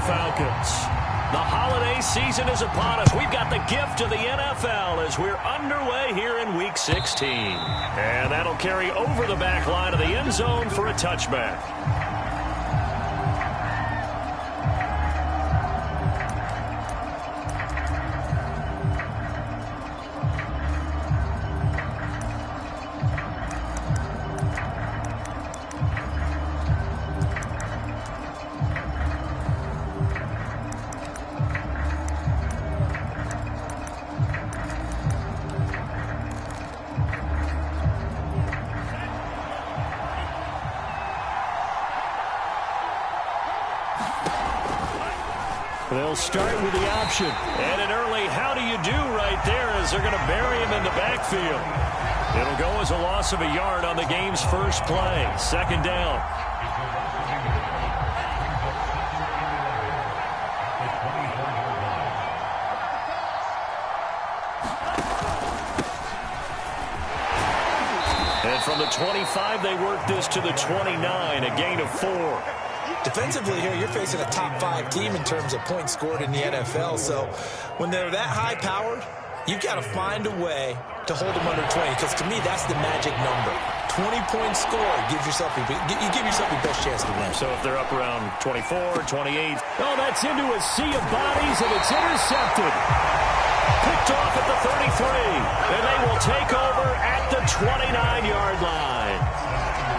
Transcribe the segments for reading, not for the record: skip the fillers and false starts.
Falcons. The holiday season is upon us. We've got the gift of the NFL as we're underway here in Week 16. And that'll carry over the back line of the end zone for a touchback. They'll start with the option. And an early how do you do right there as they're going to bury him in the backfield. It'll go as a loss of a yard on the game's first play. Second down. And from the 25, they work this to the 29, a gain of 4. Defensively here, you're facing a top-5 team in terms of points scored in the NFL. So when they're that high-powered, you've got to find a way to hold them under 20. Because to me, that's the magic number. 20-point score gives yourself you give yourself your best chance to win. So if they're up around 24, 28. Oh, that's into a sea of bodies, and it's intercepted. Picked off at the 33. And they will take over at the 29-yard line.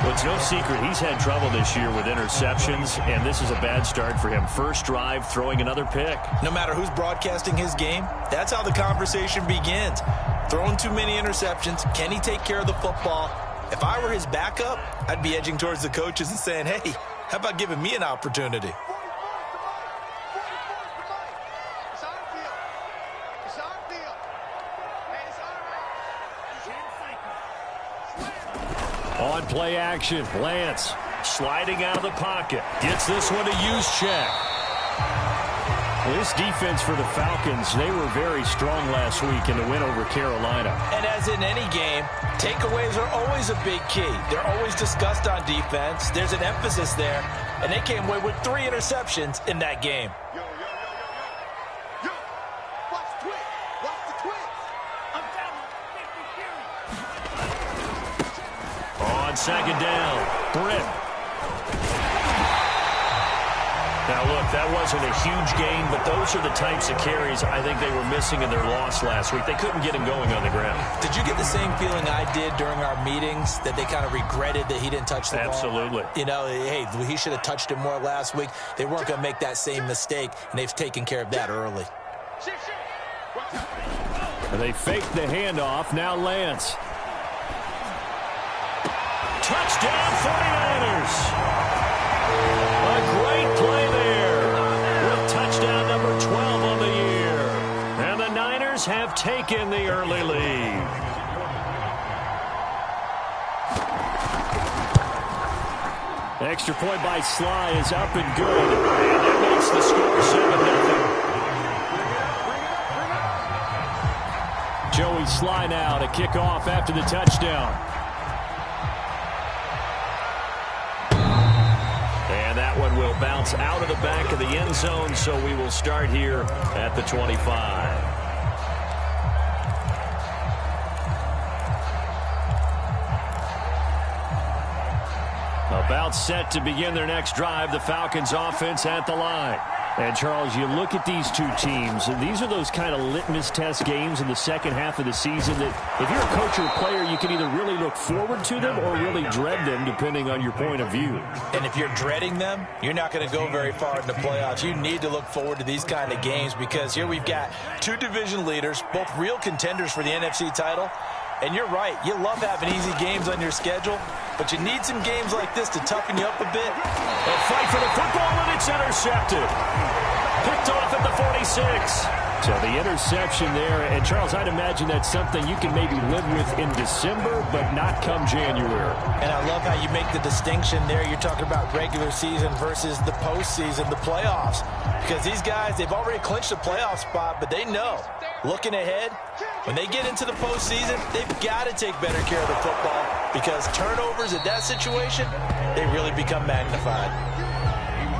Well, it's no secret he's had trouble this year with interceptions, and this is a bad start for him. First drive, throwing another pick. No matter who's broadcasting his game, that's how the conversation begins. Throwing too many interceptions. Can he take care of the football? If I were his backup, I'd be edging towards the coaches and saying, hey, how about giving me an opportunity? On play action, Lance sliding out of the pocket. Gets this one to Juszczyk. Well, this defense for the Falcons, they were very strong last week in the win over Carolina. And as in any game, takeaways are always a big key. They're always discussed on defense. There's an emphasis there. And they came away with 3 interceptions in that game. Second down, Britt. Now, look, that wasn't a huge gain, but those are the types of carries I think they were missing in their loss last week. They couldn't get him going on the ground. Did you get the same feeling I did during our meetings, that they kind of regretted that he didn't touch the ball? Absolutely. You know, hey, he should have touched it more last week. They weren't going to make that same mistake, and they've taken care of that early. They faked the handoff. Now Lance. Touchdown, 49ers. A great play there with touchdown number 12 on the year. And the Niners have taken the early lead. Extra point by Sly is up and good. And that makes the score 7-0. Joey Sly now to kick off after the touchdown. That one will bounce out of the back of the end zone, so we will start here at the 25. About set to begin their next drive, the Falcons offense at the line. And, Charles, you look at these two teams, and these are those kind of litmus test games in the second half of the season that if you're a coach or a player, you can either really look forward to them or really dread them, depending on your point of view. And if you're dreading them, you're not going to go very far in the playoffs. You need to look forward to these kind of games because here we've got 2 division leaders, both real contenders for the NFC title. And you're right, you love having easy games on your schedule, but you need some games like this to toughen you up a bit. A fight for the football, and it's intercepted. Picked off at the 46. So the interception there, and Charles, I'd imagine that's something you can maybe live with in December, but not come January. And I love how you make the distinction there. You're talking about regular season versus the postseason, the playoffs. Because these guys, they've already clinched a playoff spot, but they know, looking ahead, when they get into the postseason, they've got to take better care of the football because turnovers in that situation, they really become magnified.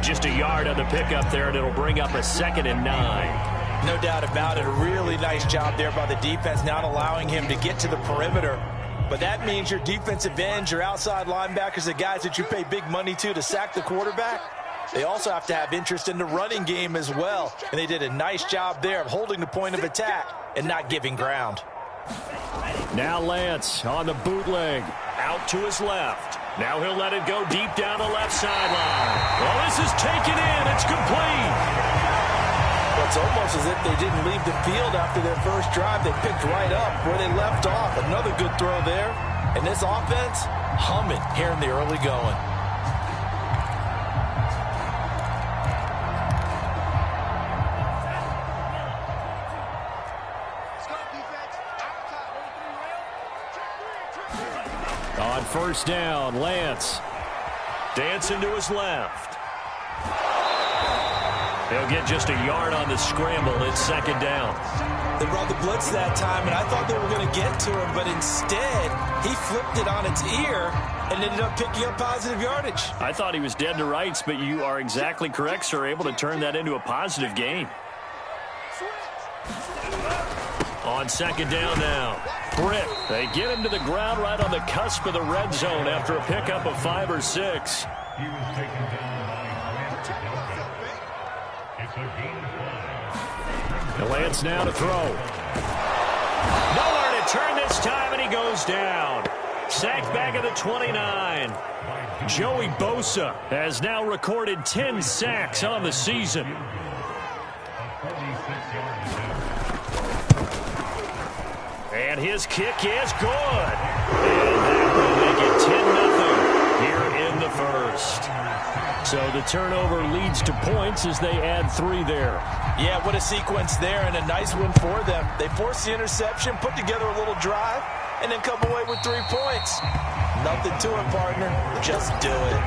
just a yard on the pickup there, and it'll bring up a 2nd and 9. No doubt about it. A really nice job there by the defense, not allowing him to get to the perimeter. But that means your defensive ends, your outside linebackers, the guys that you pay big money to sack the quarterback, they also have to have interest in the running game as well. And they did a nice job there of holding the point of attack and not giving ground. Now Lance on the bootleg, out to his left. Now he'll let it go deep down the left sideline. Well, this is taken in. It's complete. It's almost as if they didn't leave the field after their first drive. They picked right up where they left off. Another good throw there. And this offense, humming here in the early going. On first down, Lance dancing to his left. He'll get just a yard on the scramble. It's 2nd down. They brought the blitz that time, and I thought they were going to get to him, but instead, he flipped it on its ear and ended up picking up positive yardage. I thought he was dead to rights, but you are exactly correct, sir. Able to turn that into a positive gain. On 2nd down now. Britt, they get him to the ground right on the cusp of the red zone after a pickup of 5 or 6. He was taken down by Grant Delpit. It's a gain of 5. Lance now to throw. Nowhere to turn this time, and he goes down. Sacked back at the 29. Joey Bosa has now recorded 10 sacks on the season. And his kick is good. And that will make it 10-0 here in the first. So the turnover leads to points as they add 3 there. Yeah, what a sequence there, and a nice one for them. They forced the interception, put together a little drive, and then come away with 3 points. Nothing to it, partner. Just do it.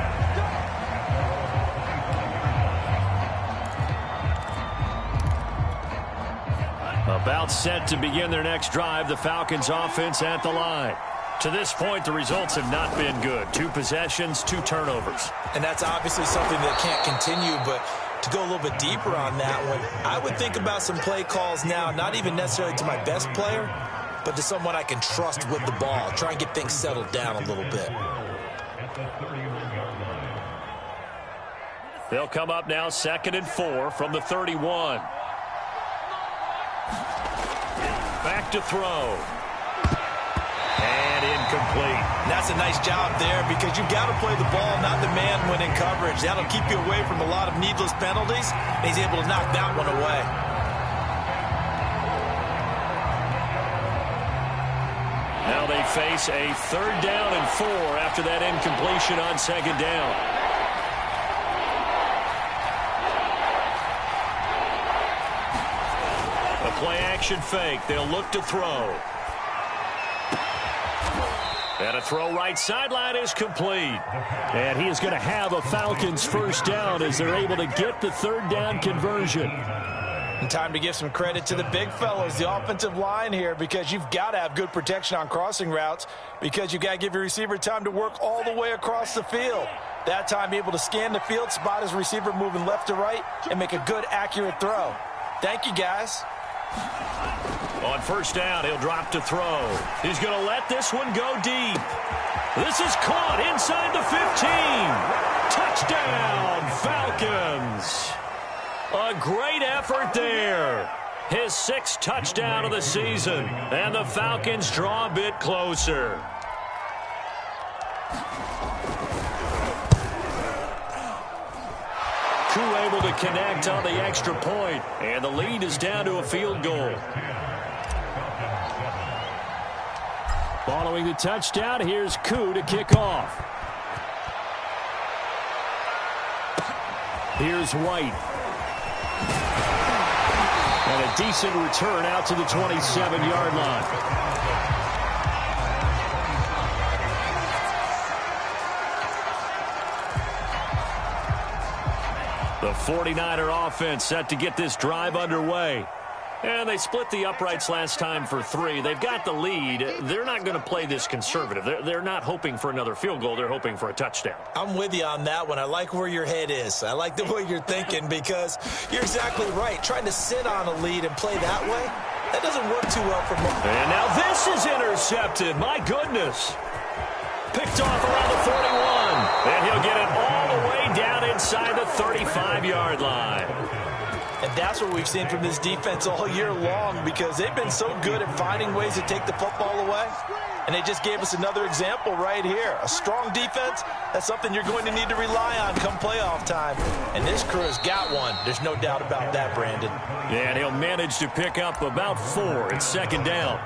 About set to begin their next drive, the Falcons offense at the line. To this point, the results have not been good. 2 possessions, 2 turnovers. And that's obviously something that can't continue, but to go a little bit deeper on that one, I would think about some play calls now, not even necessarily to my best player, but to someone I can trust with the ball. Try and get things settled down a little bit. They'll come up now 2nd and 4 from the 31. Back to throw. And incomplete. That's a nice job there because you've got to play the ball, not the man when in coverage. That'll keep you away from a lot of needless penalties. And he's able to knock that one away. Now they face a 3rd down and 4 after that incompletion on 2nd down. A play action fake. They'll look to throw. And a throw right sideline is complete. And he is going to have a Falcons first down as they're able to get the 3rd down conversion. And time to give some credit to the big fellows, the offensive line here, because you've got to have good protection on crossing routes because you've got to give your receiver time to work all the way across the field. That time, be able to scan the field, spot his receiver moving left to right, and make a good, accurate throw. Thank you, guys. On first down, he'll drop to throw. He's going to let this one go deep. This is caught inside the 15. Touchdown, Falcons. A great effort there. His 6th touchdown of the season. And the Falcons draw a bit closer. Koo able to connect on the extra point. And the lead is down to a field goal. Following the touchdown, here's Koo to kick off. Here's White. And a decent return out to the 27-yard line. The 49er offense set to get this drive underway. And they split the uprights last time for 3. They've got the lead. They're not going to play this conservative. They're not hoping for another field goal. They're hoping for a touchdown. I'm with you on that one. I like where your head is. I like the way you're thinking because you're exactly right. Trying to sit on a lead and play that way, that doesn't work too well for most. And now this is intercepted. My goodness. Picked off around the 41. And he'll get it all the way down inside the 35-yard line. And that's what we've seen from this defense all year long because they've been so good at finding ways to take the football away. And they just gave us another example right here. A strong defense, that's something you're going to need to rely on come playoff time. And this crew has got one. There's no doubt about that, Brandon. Yeah, and he'll manage to pick up about 4 at second down.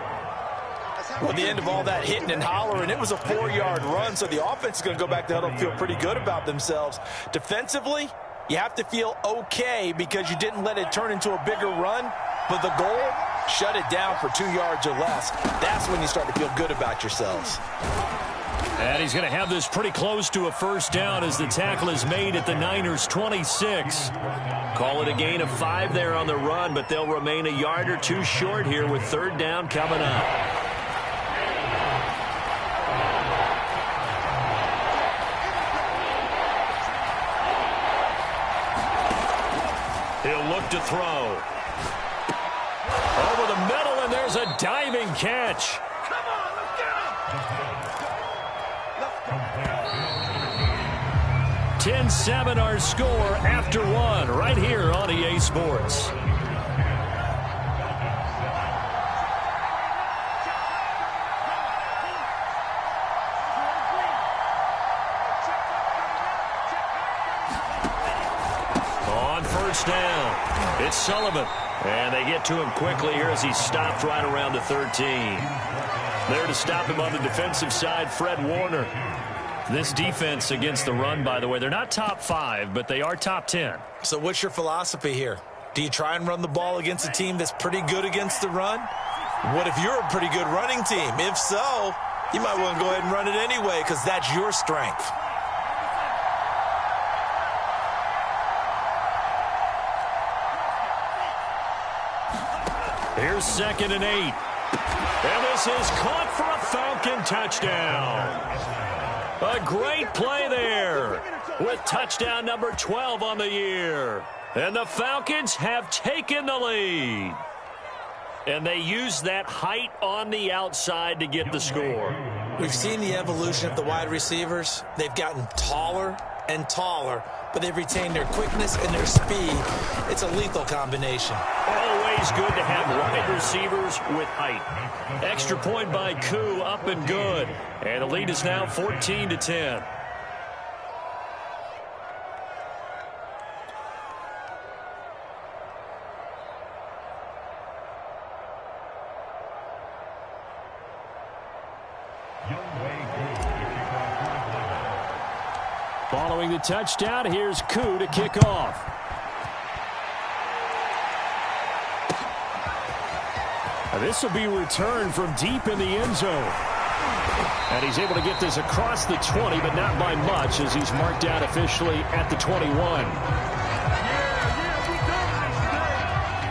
Well, at the end of all that hitting and hollering, it was a 4-yard run, so the offense is going to go back to huddle and feel pretty good about themselves. Defensively, you have to feel okay because you didn't let it turn into a bigger run, but the goal, shut it down for 2 yards or less. That's when you start to feel good about yourselves. And he's going to have this pretty close to a first down as the tackle is made at the Niners' 26. Call it a gain of 5 there on the run, but they'll remain a yard or 2 short here with third down coming up. He'll look to throw. Over the middle, and there's a diving catch. Come on, let's get him. 10-7 our score after 1 right here on EA Sports. On first down, it's Sullivan. And they get to him quickly here as he stopped right around the 13. There to stop him on the defensive side, Fred Warner. This defense against the run, by the way, they're not top 5, but they are top 10. So what's your philosophy here? Do you try and run the ball against a team that's pretty good against the run? What if you're a pretty good running team? If so, you might want to go ahead and run it anyway because that's your strength. Here's 2nd and 8. And this is caught for a Falcon touchdown. A great play there with touchdown number 12 on the year. And the Falcons have taken the lead. And they use that height on the outside to get the score. We've seen the evolution of the wide receivers. They've gotten taller and taller, but they've retained their quickness and their speed. It's a lethal combination. Always good to have wide receivers with height. Extra point by Koo, up and good. And the lead is now 14-10. Following the touchdown, here's Koo to kick off. This will be returned from deep in the end zone. And he's able to get this across the 20, but not by much as he's marked out officially at the 21.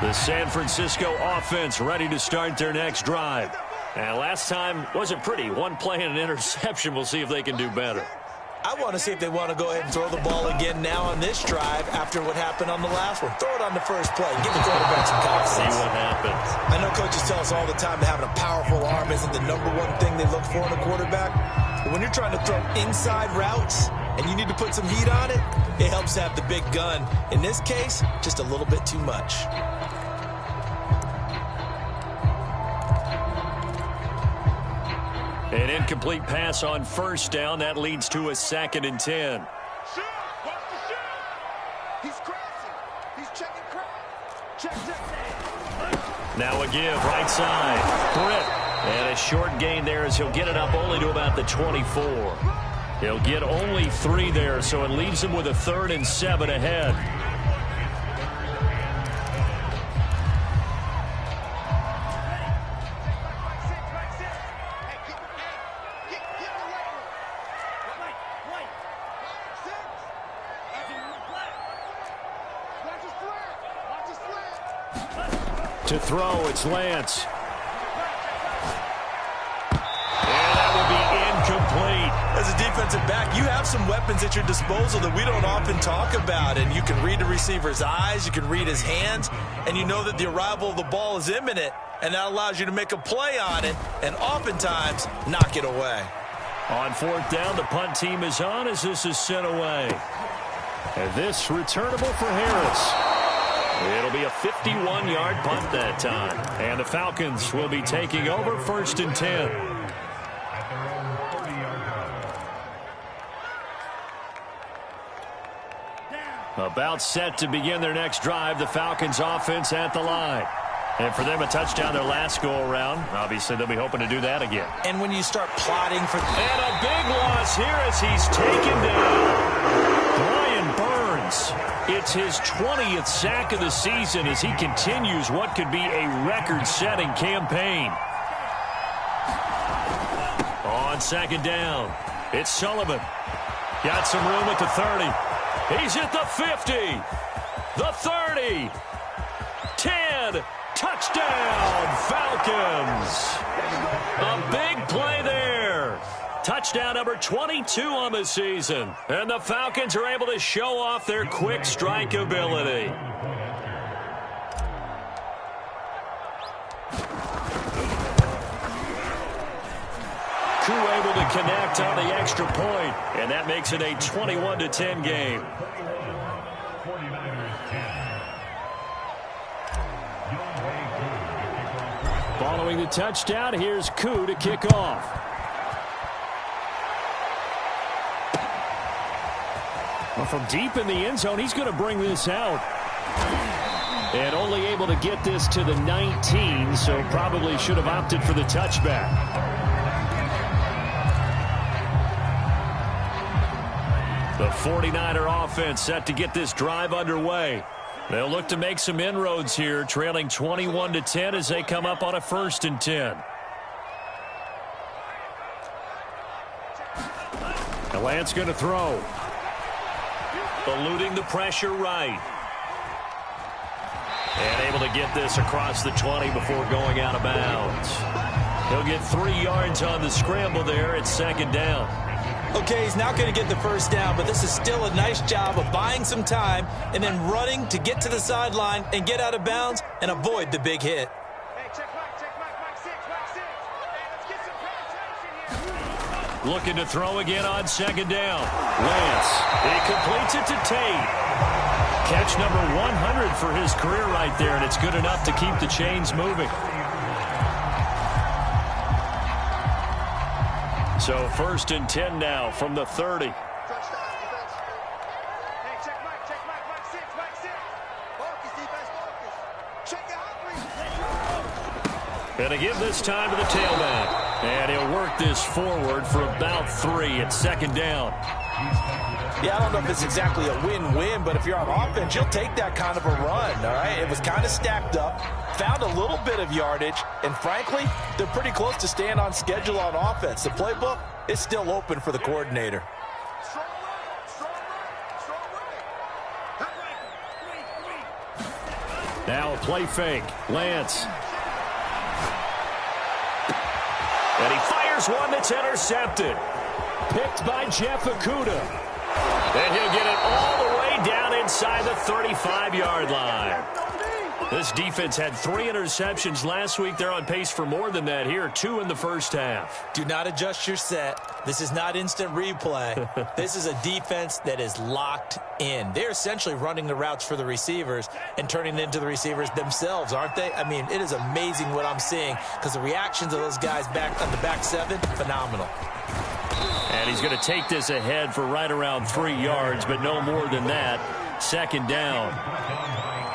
The San Francisco offense ready to start their next drive. And last time wasn't pretty. One play and an interception. We'll see if they can do better. I want to see if they want to go ahead and throw the ball again now on this drive after what happened on the last one. Throw it on the first play. Give the quarterback some confidence. See what happens. I know coaches tell us all the time that having a powerful arm isn't the #1 thing they look for in a quarterback. But when you're trying to throw inside routes and you need to put some heat on it, it helps to have the big gun. In this case, just a little bit too much. An incomplete pass on first down. That leads to a 2nd and 10. Shoot! Watch the shoot! He's crossing. He's checking crowd. Check. Now a give, right side. Britt. And a short gain there as he'll get it up only to about the 24. He'll get only 3 there, so it leaves him with a 3rd and 7 ahead. To throw, it's Lance. And that will be incomplete. As a defensive back, you have some weapons at your disposal that we don't often talk about. And you can read the receiver's eyes, you can read his hands, and you know that the arrival of the ball is imminent. And that allows you to make a play on it and oftentimes knock it away. On 4th down, the punt team is on as this is sent away. And this returnable for Harris. It'll be a 51-yard punt that time. And the Falcons will be taking over 1st and 10. About set to begin their next drive, the Falcons offense at the line. And for them, a touchdown their last go-around. Obviously, they'll be hoping to do that again. And when you start plotting for... And a big loss here as he's taken down. Brian Burns. It's his 20th sack of the season as he continues what could be a record-setting campaign. On 2nd down, it's Sullivan. Got some room at the 30. He's at the 50. The 30. 10. Touchdown, Falcons. A big play there. Touchdown number 22 on the season. And the Falcons are able to show off their quick strike ability. Koo able to connect on the extra point, and that makes it a 21-10 game. Following the touchdown, here's Koo to kick off. Well, from deep in the end zone, he's going to bring this out. And only able to get this to the 19, so probably should have opted for the touchback. The 49er offense set to get this drive underway. They'll look to make some inroads here, trailing 21-10 as they come up on a 1st and 10. The Lance going to throw. Eluding the pressure right. And able to get this across the 20 before going out of bounds. He'll get 3 yards on the scramble there at 2nd down. Okay, he's not going to get the 1st down, but this is still a nice job of buying some time and then running to get to the sideline and get out of bounds and avoid the big hit. Looking to throw again on 2nd down. Lance, he completes it to Tate. Catch number 100 for his career right there, and it's good enough to keep the chains moving. So 1st and 10 now from the 30. And to give this time to the tailback. And he'll work this forward for about 3 at 2nd down. Yeah, I don't know if it's exactly a win-win, but if you're on offense, you'll take that kind of a run, all right? It was kind of stacked up, found a little bit of yardage, and frankly, they're pretty close to staying on schedule on offense. The playbook is still open for the coordinator. Now a play fake. Lance. And he fires one that's intercepted. Picked by Jeff Okudah. And he'll get it all the way down inside the 35-yard line. This defense had 3 interceptions last week. They're on pace for more than that here. 2 in the first half. Do not adjust your set. This is not instant replay. This is a defense that is locked in. They're essentially running the routes for the receivers and turning them into the receivers themselves, aren't they? I mean, it is amazing what I'm seeing because the reactions of those guys back on the back 7, phenomenal. And he's going to take this ahead for right around 3 yards, but no more than that. 2nd down.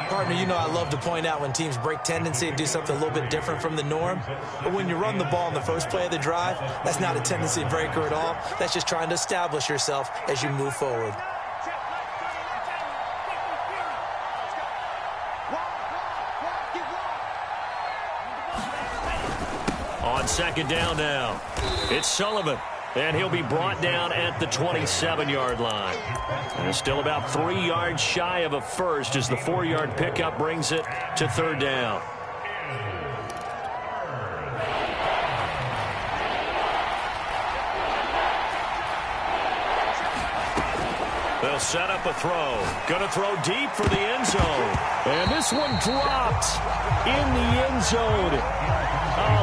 Partner, you know I love to point out when teams break tendency and do something a little bit different from the norm. But when you run the ball in the first play of the drive, that's not a tendency breaker at all. That's just trying to establish yourself as you move forward. On 2nd down now, it's Sullivan. And he'll be brought down at the 27-yard line. And it's still about 3 yards shy of a first as the 4-yard pickup brings it to 3rd down. They'll set up a throw. Going to throw deep for the end zone. And this one dropped in the end zone.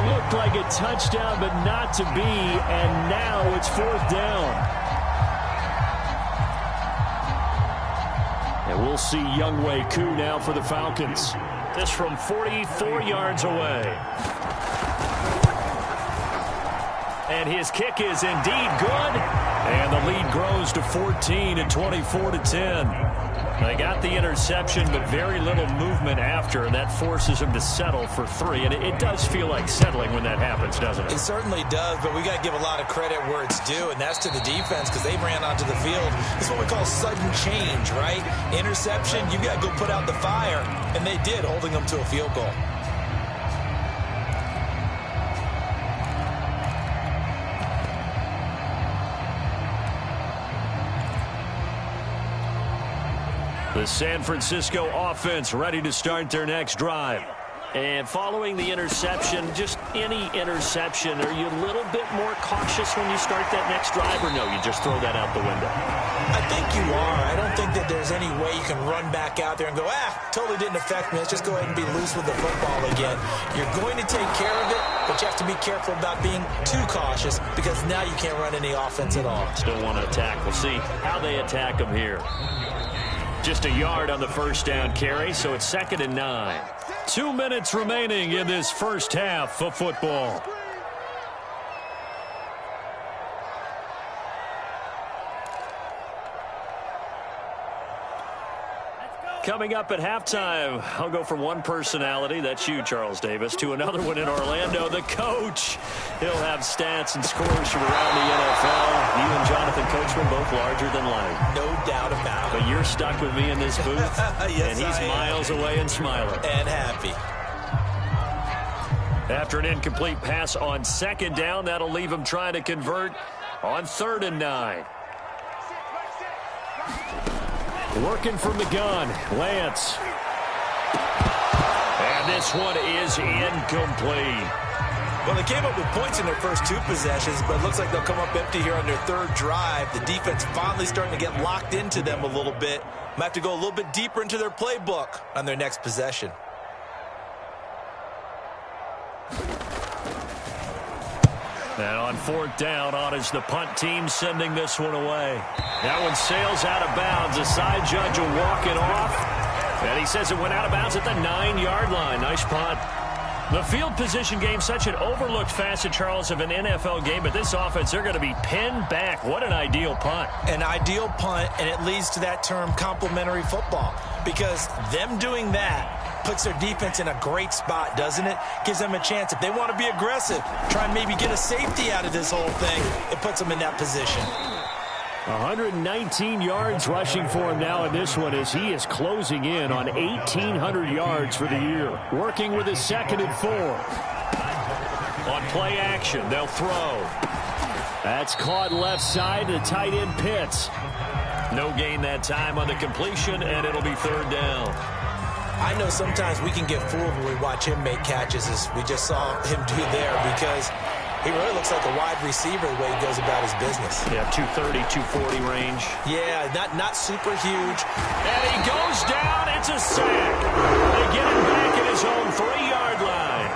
Looked like a touchdown, but not to be. And now it's 4th down. And we'll see Younghoe Koo now for the Falcons. This from 44 yards away. And his kick is indeed good. And the lead grows to 14 at 24-10. They got the interception, but very little movement after, and that forces them to settle for 3. And it does feel like settling when that happens, doesn't it? It certainly does, but we got to give a lot of credit where it's due, and that's to the defense because they ran onto the field. This is what we call sudden change, right? Interception, you got to go put out the fire, and they did, holding them to a field goal. The San Francisco offense ready to start their next drive. And following the interception, just any interception, are you a little bit more cautious when you start that next drive, or no, you just throw that out the window? I think you are. I don't think that there's any way you can run back out there and go, totally didn't affect me. Let's just go ahead and be loose with the football again. You're going to take care of it, but you have to be careful about being too cautious because now you can't run any offense at all. Still want to attack. We'll see how they attack them here. Just a yard on the first down carry, so it's 2nd and 9. 2 minutes remaining in this first half of football. Coming up at halftime, I'll go from one personality, that's you, Charles Davis, to another one in Orlando, the coach. He'll have stats and scores from around the NFL. You and Jonathan Coachman both larger than life. No doubt about it. But you're stuck with me in this booth, yes, and he's miles away and smiling. And happy. After an incomplete pass on 2nd down, that'll leave him trying to convert on 3rd and 9. Working from the gun, Lance. And this one is incomplete. Well, they came up with points in their first 2 possessions, but it looks like they'll come up empty here on their 3rd drive. The defense finally starting to get locked into them a little bit. Might have to go a little bit deeper into their playbook on their next possession. And on 4th down, on is the punt team sending this one away. That one sails out of bounds. The side judge will walk it off. And he says it went out of bounds at the 9-yard line. Nice punt. The field position game, such an overlooked facet, Charles, of an NFL game. But this offense, they're going to be pinned back. What an ideal punt. An ideal punt, and it leads to that term complementary football. Because them doing that puts their defense in a great spot, doesn't it? Gives them a chance. If they want to be aggressive, try and maybe get a safety out of this whole thing, it puts them in that position. 119 yards rushing for him now in this one as he is closing in on 1,800 yards for the year. Working with his 2nd and 4. On play action, they'll throw. That's caught left side to tight end Pitts. No gain that time on the completion, and it'll be 3rd down. I know sometimes we can get fooled when we watch him make catches, as we just saw him do there, because he really looks like a wide receiver the way he goes about his business. Yeah, 230, 240 range. Yeah, not super huge. And he goes down. It's a sack. They get him back at his own 3-yard line.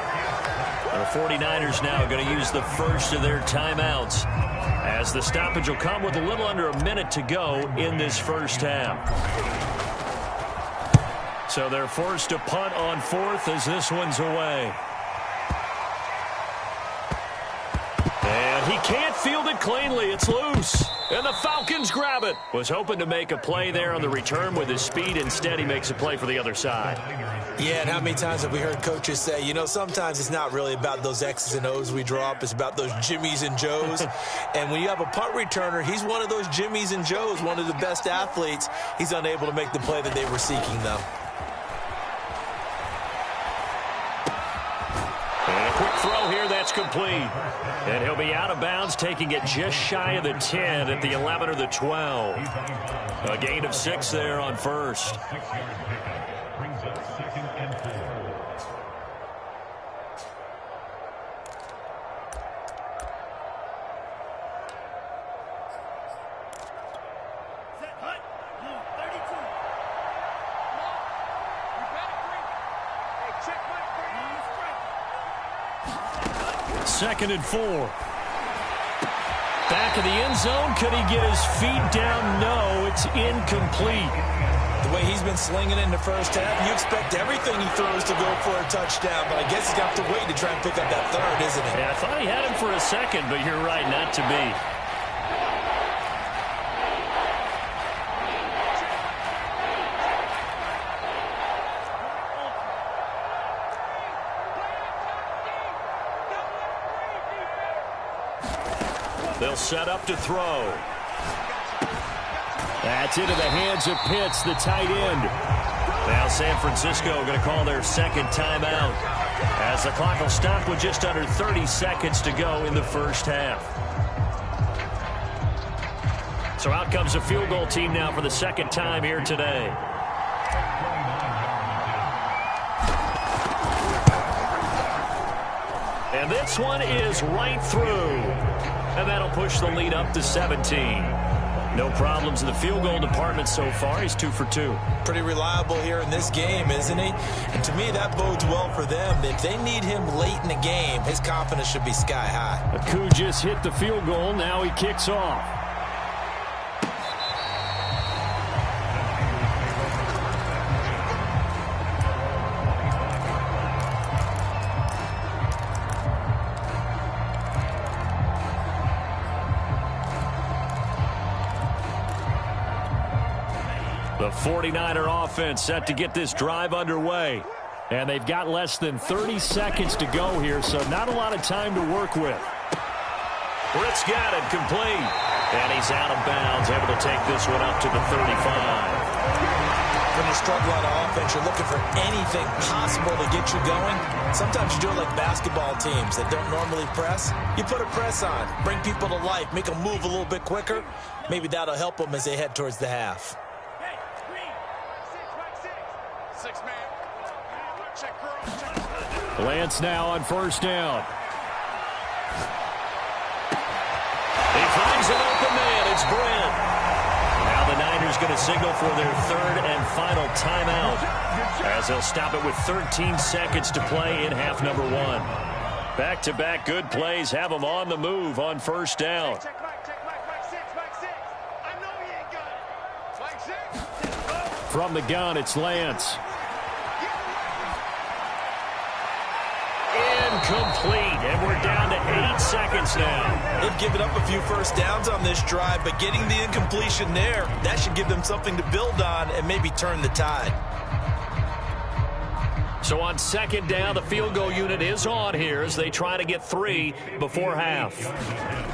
The 49ers now going to use the first of their timeouts, as the stoppage will come with a little under a minute to go in this first half. So they're forced to punt on 4th as this one's away. And he can't field it cleanly. It's loose. And the Falcons grab it. Was hoping to make a play there on the return with his speed. Instead, he makes a play for the other side. Yeah, and how many times have we heard coaches say, you know, sometimes it's not really about those X's and O's we draw up. It's about those Jimmies and Joes. And when you have a punt returner, he's one of those Jimmies and Joes, one of the best athletes. He's unable to make the play that they were seeking, though. And a quick throw here, that's complete. And he'll be out of bounds, taking it just shy of the 10 at the 11 or the 12. A gain of 6 there on 1st. 2nd and 4. Back of the end zone. Could he get his feet down? No, it's incomplete. The way he's been slinging in the first half, you expect everything he throws to go for a touchdown, but I guess he's got to wait to try and pick up that third, isn't he? Yeah, I thought he had him for a second, but you're right, not to be. They'll set up to throw. That's into the hands of Pitts, the tight end. Now San Francisco going to call their second timeout as the clock will stop with just under 30 seconds to go in the first half. So out comes a field goal team now for the second time here today. And this one is right through. And that'll push the lead up to 17. No problems in the field goal department so far. He's 2 for 2. Pretty reliable here in this game, isn't he? And to me, that bodes well for them. If they need him late in the game, his confidence should be sky high. Aku just hit the field goal. Now he kicks off. The 49er offense set to get this drive underway. And they've got less than 30 seconds to go here, so not a lot of time to work with. Britt's got it complete. And he's out of bounds, able to take this one up to the 35. When you struggle on offense, you're looking for anything possible to get you going. Sometimes you do it like basketball teams that don't normally press. You put a press on, bring people to life, make them move a little bit quicker. Maybe that'll help them as they head towards the half. Lance now on first down. He finds an open man. It's Brent. Now the Niners going to signal for their third and final timeout as they'll stop it with 13 seconds to play in half number 1. Back-to-back good plays have them on the move on first down. From the gun, it's Lance. Incomplete, and we're down to 8 seconds now. They've given up a few first downs on this drive, but getting the incompletion there, that should give them something to build on and maybe turn the tide. So on second down, the field goal unit is on here as they try to get 3 before half.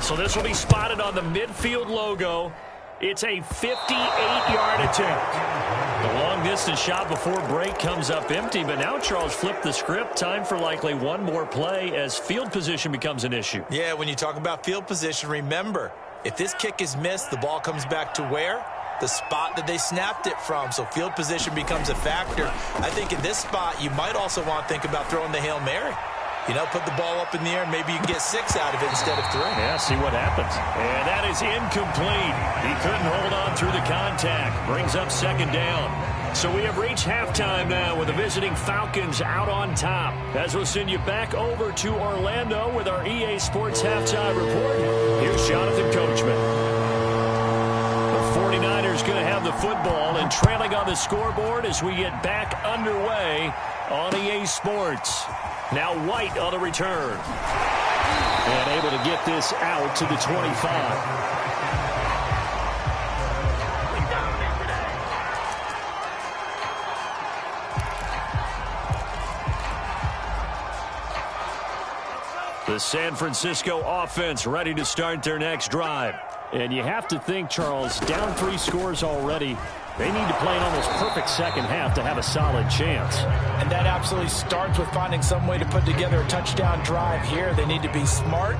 So this will be spotted on the midfield logo. It's a 58-yard attempt. The long-distance shot before break comes up empty, but now Charles flipped the script. Time for likely one more play as field position becomes an issue. Yeah, when you talk about field position, remember, if this kick is missed, the ball comes back to where? The spot that they snapped it from. So field position becomes a factor. I think in this spot, you might also want to think about throwing the Hail Mary. You know, put the ball up in the air, and maybe you can get 6 out of it instead of 3. Yeah, see what happens. And that is incomplete. He couldn't hold on through the contact. Brings up second down. So we have reached halftime now with the visiting Falcons out on top. As we'll send you back over to Orlando with our EA Sports Halftime Report. Here's Jonathan Coachman. The 49ers going to have the football and trailing on the scoreboard as we get back underway on EA Sports. Now White on the return. And able to get this out to the 25. The San Francisco offense ready to start their next drive. And you have to think, Charles, down 3 scores already. They need to play an almost perfect second half to have a solid chance. And that absolutely starts with finding some way to put together a touchdown drive here. They need to be smart,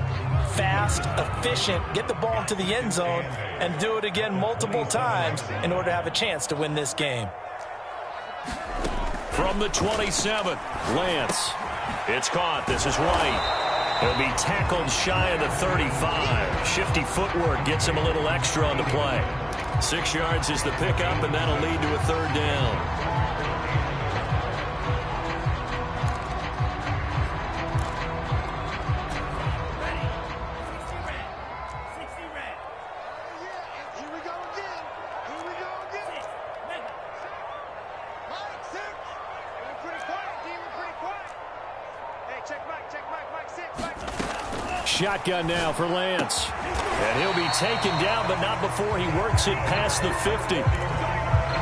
fast, efficient, get the ball into the end zone, and do it again multiple times in order to have a chance to win this game. From the 27, Lance. It's caught. This is White. He'll be tackled shy of the 35. Shifty footwork gets him a little extra on the play. 6 yards is the pickup, and that'll lead to a third down. shotgun now for Lance. And he'll be taken down, but not before he works it past the 50.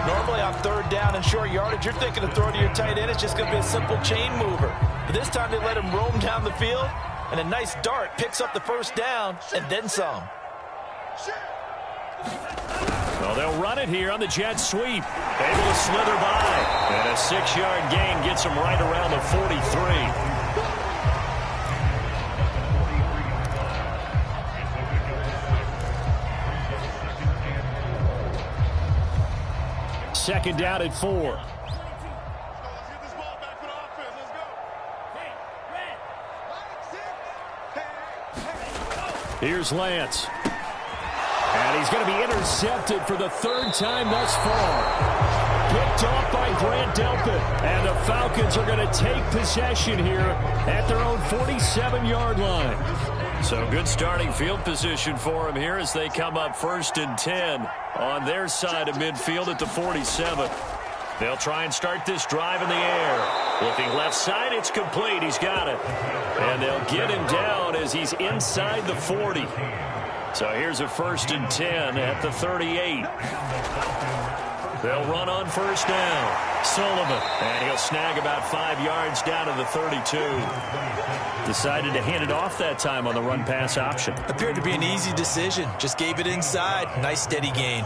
Normally on third down and short yardage, you're thinking of throwing to your tight end. It's just going to be a simple chain mover. But this time they let him roam down the field, and a nice dart picks up the first down and then some. Well, they'll run it here on the jet sweep. Able to slither by. And a 6-yard gain gets him right around the 43. Second down at 4. Here's Lance. And he's going to be intercepted for the third time thus far. Picked off by Grant Delpit. And the Falcons are going to take possession here at their own 47-yard line. So good starting field position for him here as they come up 1st and 10 on their side of midfield at the 47. They'll try and start this drive in the air. Looking left side, it's complete. He's got it. And they'll get him down as he's inside the 40. So here's a 1st and 10 at the 38. They'll run on 1st down. Sullivan. And he'll snag about 5 yards down to the 32. Decided to hand it off that time on the run-pass option. Appeared to be an easy decision. Just gave it inside. Nice steady gain.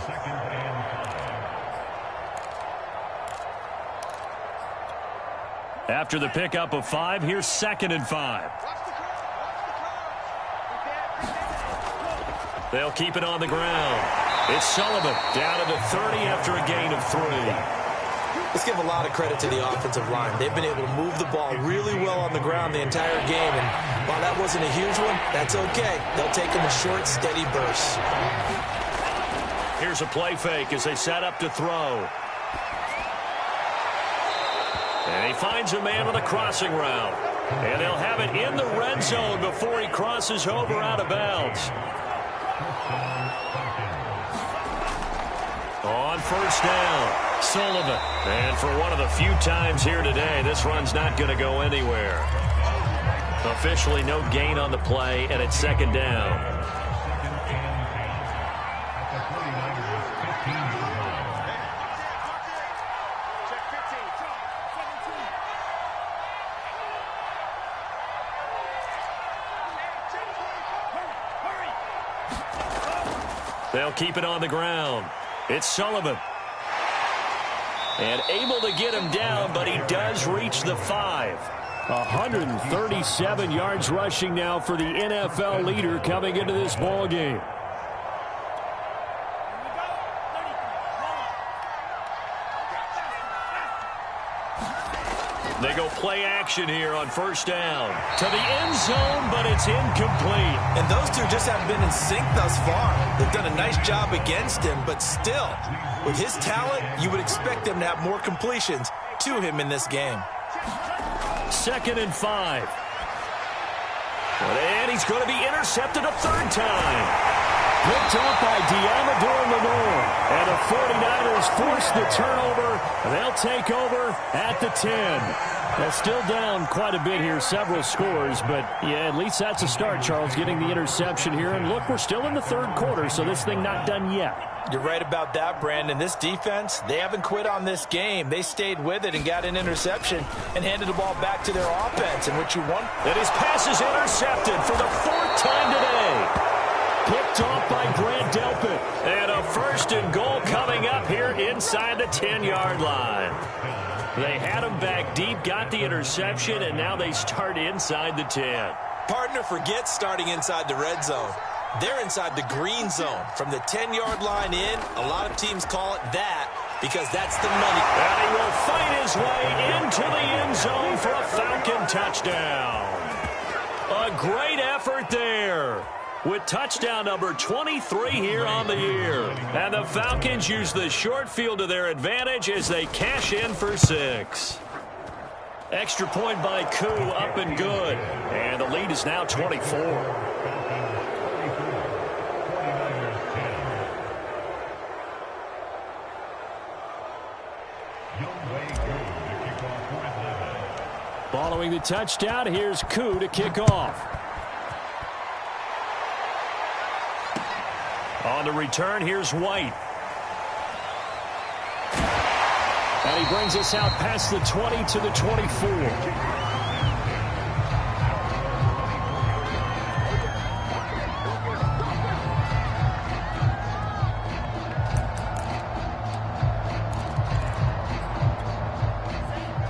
After the pickup of 5, here's 2nd and 5. They'll keep it on the ground. It's Sullivan down to the 30 after a gain of 3. Let's give a lot of credit to the offensive line. They've been able to move the ball really well on the ground the entire game. And while that wasn't a huge one, that's okay. They'll take them in short, steady bursts. Here's a play fake as they set up to throw. And he finds a man with a crossing route. And they'll have it in the red zone before he crosses over out of bounds. On 1st down, Sullivan. And for one of the few times here today, this run's not going to go anywhere. Officially no gain on the play, and it's 2nd down. They'll keep it on the ground. It's Sullivan. And able to get him down, but he does reach the 5. 137 yards rushing now for the NFL leader coming into this ball game. They go play action here on 1st down. To the end zone, but it's incomplete. And those two just haven't been in sync thus far. They've done a nice job against him, but still, with his talent, you would expect them to have more completions to him in this game. 2nd and 5. And he's going to be intercepted a 3rd time. Picked off by Diamador Lenore. And the 49ers force the turnover. They'll take over at the 10. They're still down quite a bit here, several scores. But, yeah, at least that's a start, Charles, getting the interception here. And, look, we're still in the 3rd quarter, so this thing not done yet. You're right about that, Brandon. This defense, they haven't quit on this game. They stayed with it and got an interception and handed the ball back to their offense, in which you won. And his pass is intercepted for the 4th time today. Picked off by Grant Delpit. And a 1st and goal coming up here inside the 10-yard line. They had him back deep, got the interception, and now they start inside the 10. Partner, forget starting inside the red zone. They're inside the green zone. From the 10-yard line in, a lot of teams call it that because that's the money. And he will fight his way into the end zone for a Falcon touchdown. A great effort there, with touchdown number 23 here on the year. And the Falcons use the short field to their advantage as they cash in for 6. Extra point by Koo, up and good. And the lead is now 24. Following the touchdown, here's Koo to kick off. On the return, here's White. And he brings us out past the 20 to the 24.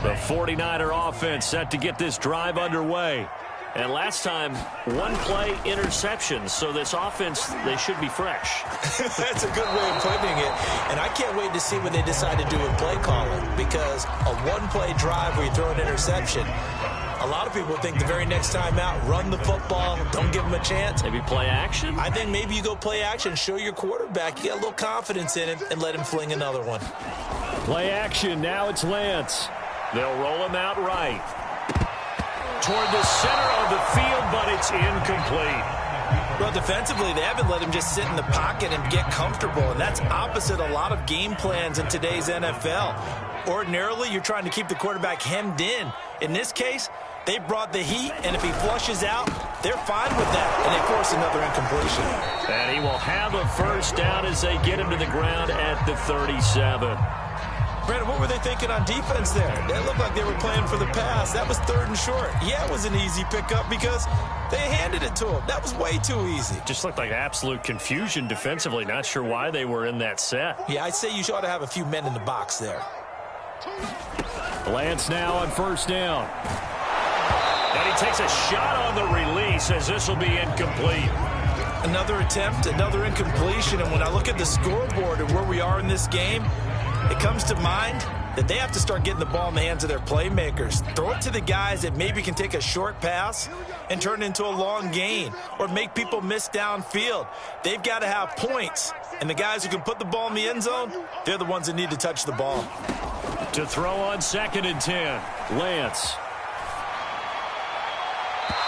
The 49er offense set to get this drive underway. And last time, one play interception. So this offense, they should be fresh. That's a good way of putting it. And I can't wait to see what they decide to do with play calling. Because a one-play drive where you throw an interception, a lot of people think the very next time out, run the football, don't give them a chance. Maybe play action? I think maybe you go play action, show your quarterback you got a little confidence in him, and let him fling another one. Play action. Now it's Lance. They'll roll him out right. Toward the center of the field, but it's incomplete. Well, defensively, they haven't let him just sit in the pocket and get comfortable, and that's opposite a lot of game plans in today's NFL. Ordinarily, you're trying to keep the quarterback hemmed in. In this case, they brought the heat, and if he flushes out, they're fine with that, and they force another incompletion. And he will have a first down as they get him to the ground at the 37. Brandon, what were they thinking on defense there? They looked like they were playing for the pass. That was 3rd and short. Yeah, it was an easy pickup because they handed it to him. That was way too easy. Just looked like absolute confusion defensively. Not sure why they were in that set. Yeah, I'd say you ought to have a few men in the box there. Lance now on first down. And he takes a shot on the release as this will be incomplete. Another attempt, another incompletion. And when I look at the scoreboard and where we are in this game, it comes to mind that they have to start getting the ball in the hands of their playmakers. Throw it to the guys that maybe can take a short pass and turn it into a long gain or make people miss downfield. They've got to have points. And the guys who can put the ball in the end zone, they're the ones that need to touch the ball. To throw on 2nd and 10, Lance.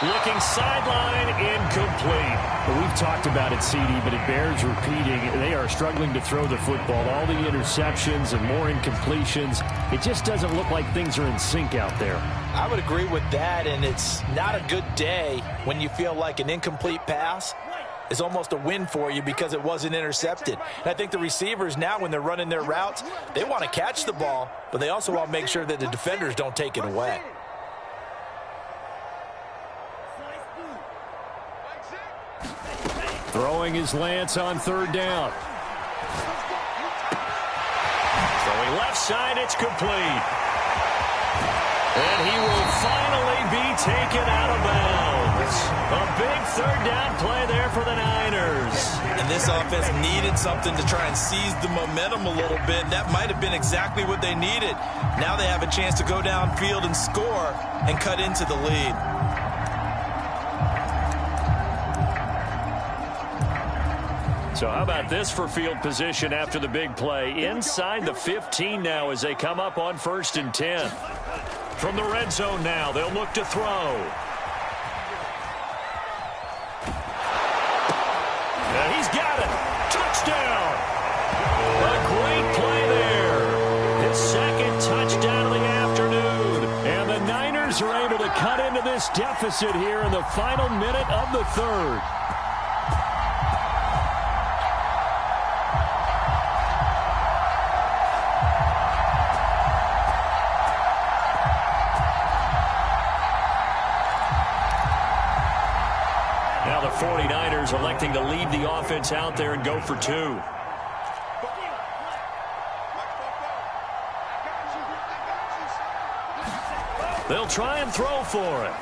Looking sideline, incomplete. Well, we've talked about it, CD, but it bears repeating. They are struggling to throw the football. All the interceptions and more incompletions. It just doesn't look like things are in sync out there. I would agree with that, and it's not a good day when you feel like an incomplete pass is almost a win for you because it wasn't intercepted. And I think the receivers now, when they're running their routes, they want to catch the ball, but they also want to make sure that the defenders don't take it away. Throwing is Lance on 3rd down. Throwing left side, it's complete. And he will finally be taken out of bounds. A big 3rd down play there for the Niners. And this offense needed something to try and seize the momentum a little bit. That might have been exactly what they needed. Now they have a chance to go downfield and score and cut into the lead. So how about this for field position after the big play? Inside the 15 now as they come up on 1st and 10. From the red zone now, they'll look to throw. And he's got it. Touchdown. A great play there. His 2nd touchdown of the afternoon. And the Niners are able to cut into this deficit here in the final minute of the 3rd. Now the 49ers electing to leave the offense out there and go for 2. They'll try and throw for it.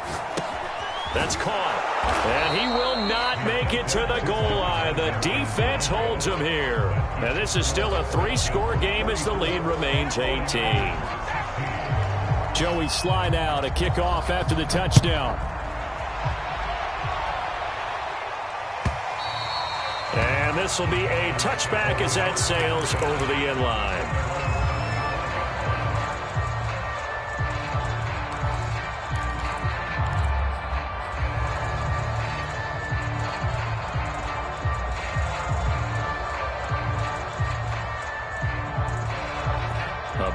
That's caught. And he will not make it to the goal line. The defense holds him here. Now this is still a 3-score game as the lead remains 18. Joey Slye now to kick off after the touchdown. And this will be a touchback as that sails over the end line.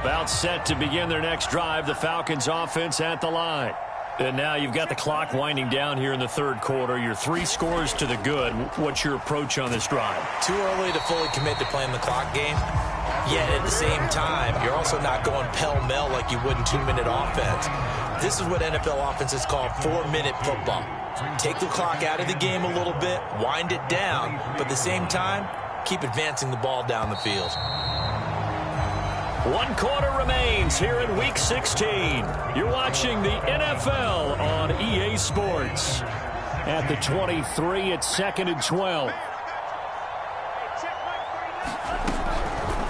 About set to begin their next drive, the Falcons offense at the line. And now you've got the clock winding down here in the third quarter. You're 3 scores to the good. What's your approach on this drive? Too early to fully commit to playing the clock game. Yet at the same time, you're also not going pell-mell like you would in 2-minute offense. This is what NFL offenses call 4-minute football. Take the clock out of the game a little bit, wind it down, but at the same time, keep advancing the ball down the field. 1 quarter remains here in Week 16. You're watching the NFL on EA Sports. At the 23, it's 2nd and 12.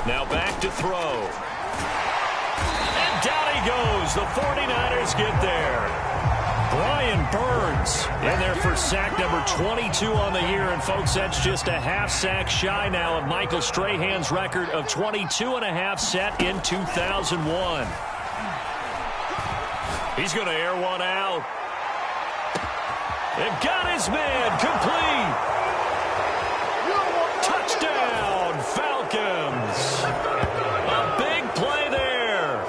Now back to throw. And down he goes. The 49ers get there. Brian Burns in there for sack number 22 on the year. And, folks, that's just a half sack shy now of Michael Strahan's record of 22.5 set in 2001. He's going to air one out. And got his man complete. Touchdown, Falcons. A big play there.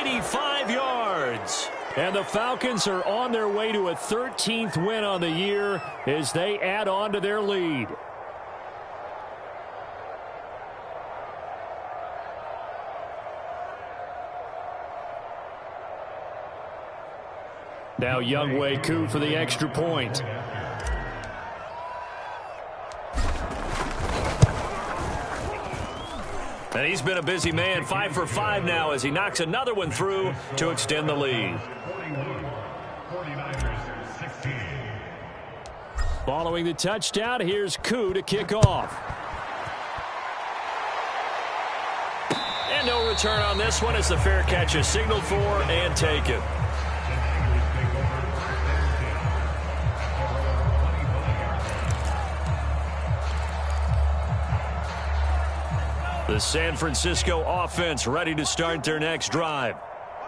85 yards. And the Falcons are on their way to a 13th win on the year as they add on to their lead. Now Younghoe Koo for the extra point. And he's been a busy man, 5 for 5 now as he knocks another one through to extend the lead. 49ers 16. Following the touchdown, here's Koo to kick off. And no return on this one as the fair catch is signaled for and taken. The San Francisco offense ready to start their next drive.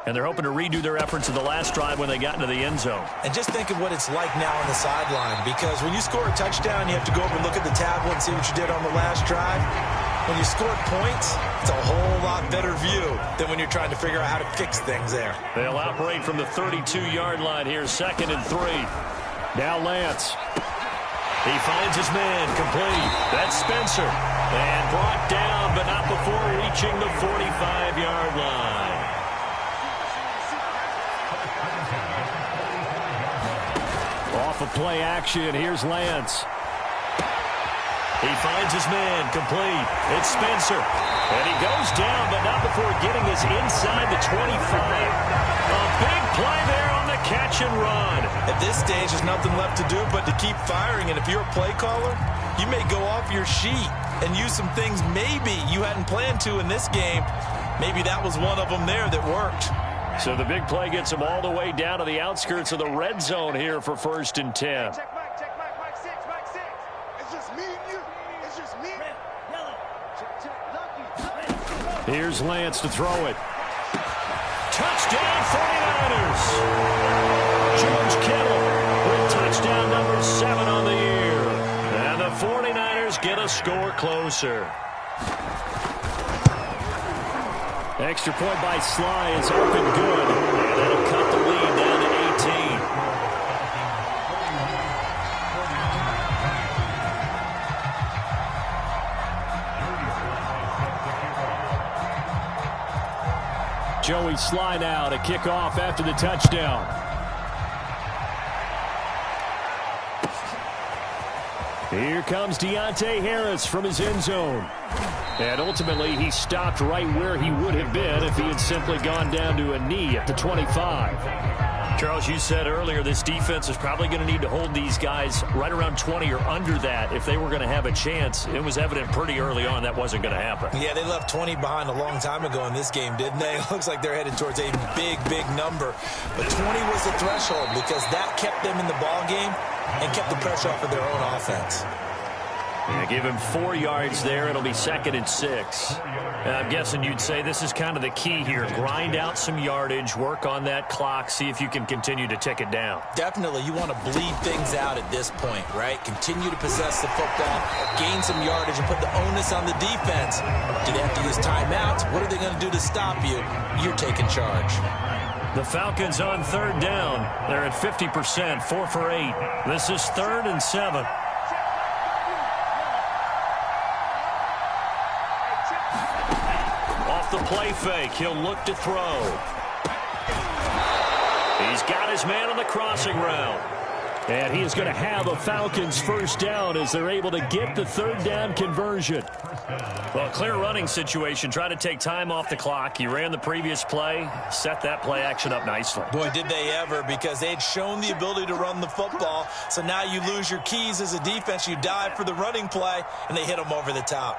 And they're hoping to redo their efforts in the last drive when they got into the end zone. And just think of what it's like now on the sideline, because when you score a touchdown, you have to go over and look at the tablet and see what you did on the last drive. When you scored points, it's a whole lot better view than when you're trying to figure out how to fix things there. They'll operate from the 32-yard line here, 2nd and 3. Now Lance. He finds his man complete. That's Spencer. And brought down, but not before reaching the 45-yard line. Off of play action, here's Lance. He finds his man complete. It's Spencer. And he goes down, but not before getting us inside the 25. A big play there on the catch and run. At this stage, there's nothing left to do but to keep firing. And if you're a play caller, you may go off your sheet and use some things maybe you hadn't planned to in this game. Maybe that was one of them there that worked. So the big play gets him all the way down to the outskirts of the red zone here for 1st and 10. Check Mike 6. It's just me and you. It's just me. Here's Lance to throw it. Touchdown 49ers. George Kittle with touchdown number 7 on the year. And the 49ers get a score closer. Extra point by Sly is up and good. And that'll cut the lead down to 18. Joey Sly now to kick off after the touchdown. Here comes Deontay Harris from his end zone. And ultimately, he stopped right where he would have been if he had simply gone down to a knee at the 25. Charles, you said earlier this defense is probably going to need to hold these guys right around 20 or under that if they were going to have a chance. It was evident pretty early on that wasn't going to happen. Yeah, they left 20 behind a long time ago in this game, didn't they? It looks like they're headed towards a big number. But 20 was the threshold because that kept them in the ball game and kept the pressure off of their own offense. Yeah, give him 4 yards there. It'll be 2nd and 6. I'm guessing you'd say this is kind of the key here. Grind out some yardage, work on that clock, see if you can continue to tick it down. Definitely. You want to bleed things out at this point, right? Continue to possess the football, gain some yardage, and put the onus on the defense. Do they have to use timeouts? What are they going to do to stop you? You're taking charge. The Falcons on third down. They're at 50%, 4 for 8. This is 3rd and 7. Off the play fake, he'll look to throw. He's got his man on the crossing route. And he is going to have a Falcons first down as they're able to get the third down conversion. Well, clear running situation. Trying to take time off the clock. He ran the previous play, set that play action up nicely. Boy, did they ever, because they'd shown the ability to run the football. So now you lose your keys as a defense. You dive for the running play, and they hit them over the top.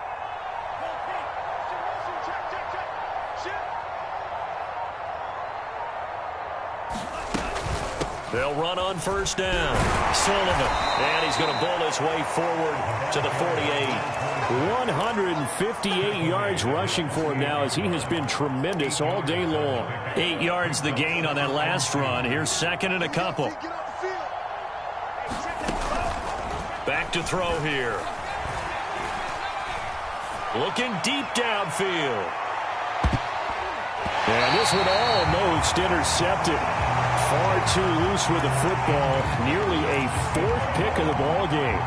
They'll run on first down. Sullivan. And he's going to bowl his way forward to the 48. 158 yards rushing for him now as he has been tremendous all day long. 8 yards the gain on that last run. Here's 2nd and a couple. Back to throw here. Looking deep downfield. And this one almost intercepted. Far too loose with the football. Nearly a 4th pick of the ball game.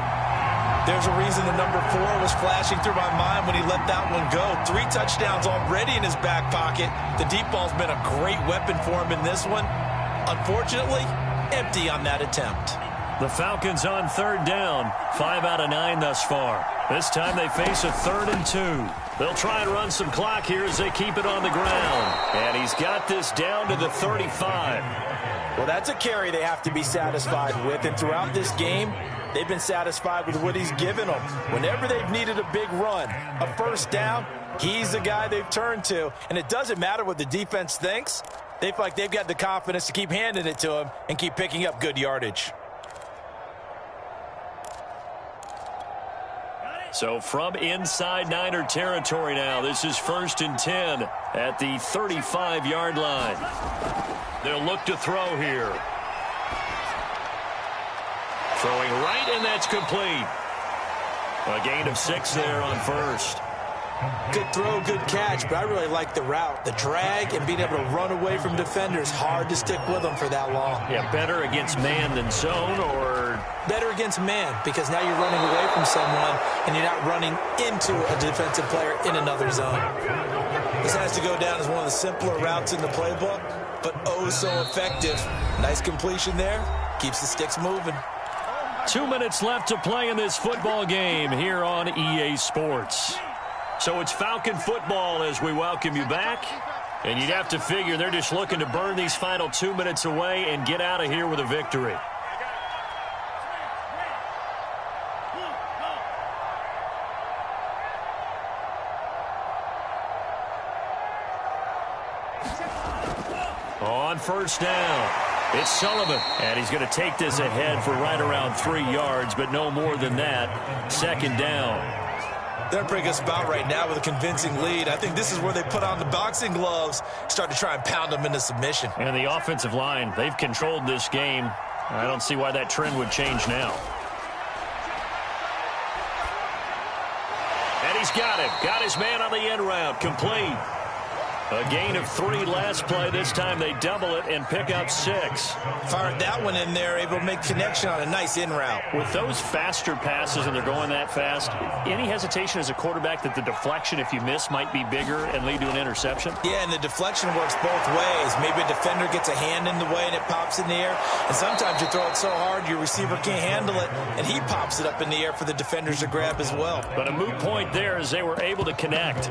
There's a reason the number 4 was flashing through my mind when he let that one go. 3 touchdowns already in his back pocket. The deep ball's been a great weapon for him in this one. Unfortunately, empty on that attempt. The Falcons on third down. 5 out of 9 thus far. This time they face a 3rd and 2. They'll try and run some clock here as they keep it on the ground. And he's got this down to the 35. Well, that's a carry they have to be satisfied with. And throughout this game, they've been satisfied with what he's given them. Whenever they've needed a big run, a first down, he's the guy they've turned to. And it doesn't matter what the defense thinks. They feel like they've got the confidence to keep handing it to him and keep picking up good yardage. So from inside Niner territory now, this is 1st and 10 at the 35-yard line. They'll look to throw here. Throwing right, and that's complete. A gain of 6 there on first. Good throw, good catch, but I really like the route. The drag and being able to run away from defenders. Hard to stick with them for that long. Yeah, better against man than zone, or? Better against man, because now you're running away from someone and you're not running into a defensive player in another zone. This has to go down as one of the simpler routes in the playbook, but oh so effective. Nice completion there. Keeps the sticks moving. 2 minutes left to play in this football game here on EA Sports. So it's Falcon football as we welcome you back. And you'd have to figure they're just looking to burn these final 2 minutes away and get out of here with a victory. On first down, it's Sullivan. And he's going to take this ahead for right around 3 yards, but no more than that. 2nd down. They're in a pretty good spot right now with a convincing lead. I think this is where they put on the boxing gloves, start to try and pound them into submission. And the offensive line, they've controlled this game. I don't see why that trend would change now. And he's got it. Got his man on the end route. Complete. A gain of 3 last play. This time they double it and pick up 6. Fired that one in there, able to make connection on a nice in route. With those faster passes and they're going that fast, any hesitation as a quarterback that the deflection, if you miss, might be bigger and lead to an interception? Yeah, and the deflection works both ways. Maybe a defender gets a hand in the way and it pops in the air. And sometimes you throw it so hard your receiver can't handle it, and he pops it up in the air for the defenders to grab as well. But a moot point there as they were able to connect.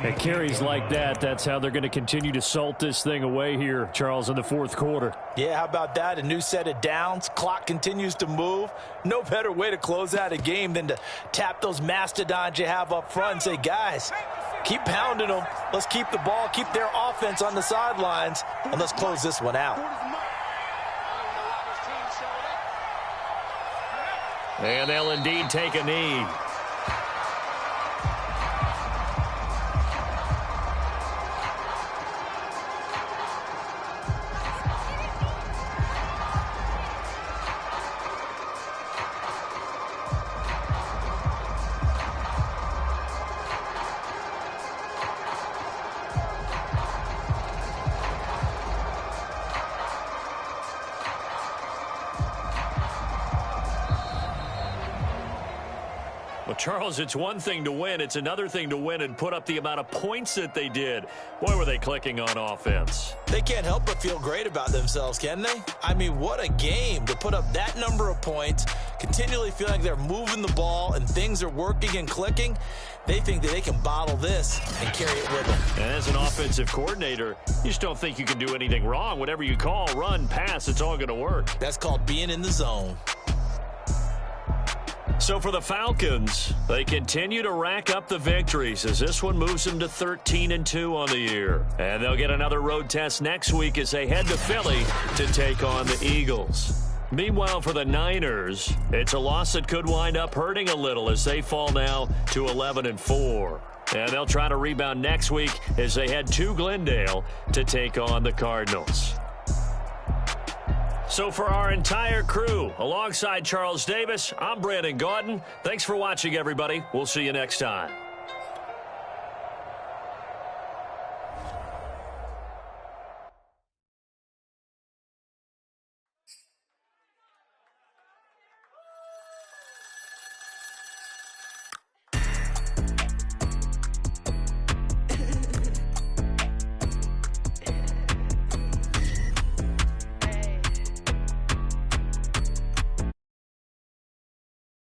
At carries like that, that's how they're going to continue to salt this thing away here, Charles, in the 4th quarter. Yeah, how about that? A new set of downs. Clock continues to move. No better way to close out a game than to tap those mastodons you have up front and say, guys, keep pounding them. Let's keep the ball, keep their offense on the sidelines, and let's close this one out. And they'll indeed take a knee. Well, Charles, it's one thing to win. It's another thing to win and put up the amount of points that they did. Boy, were they clicking on offense. They can't help but feel great about themselves, can they? I mean, what a game to put up that number of points, continually feeling like they're moving the ball and things are working and clicking. They think that they can bottle this and carry it with them. And as an offensive coordinator, you just don't think you can do anything wrong. Whatever you call, run, pass, it's all going to work. That's called being in the zone. So for the Falcons, they continue to rack up the victories as this one moves them to 13-2 on the year. And they'll get another road test next week as they head to Philly to take on the Eagles. Meanwhile, for the Niners, it's a loss that could wind up hurting a little as they fall now to 11-4. And they'll try to rebound next week as they head to Glendale to take on the Cardinals. So for our entire crew, alongside Charles Davis, I'm Brandon Gaudin. Thanks for watching, everybody. We'll see you next time.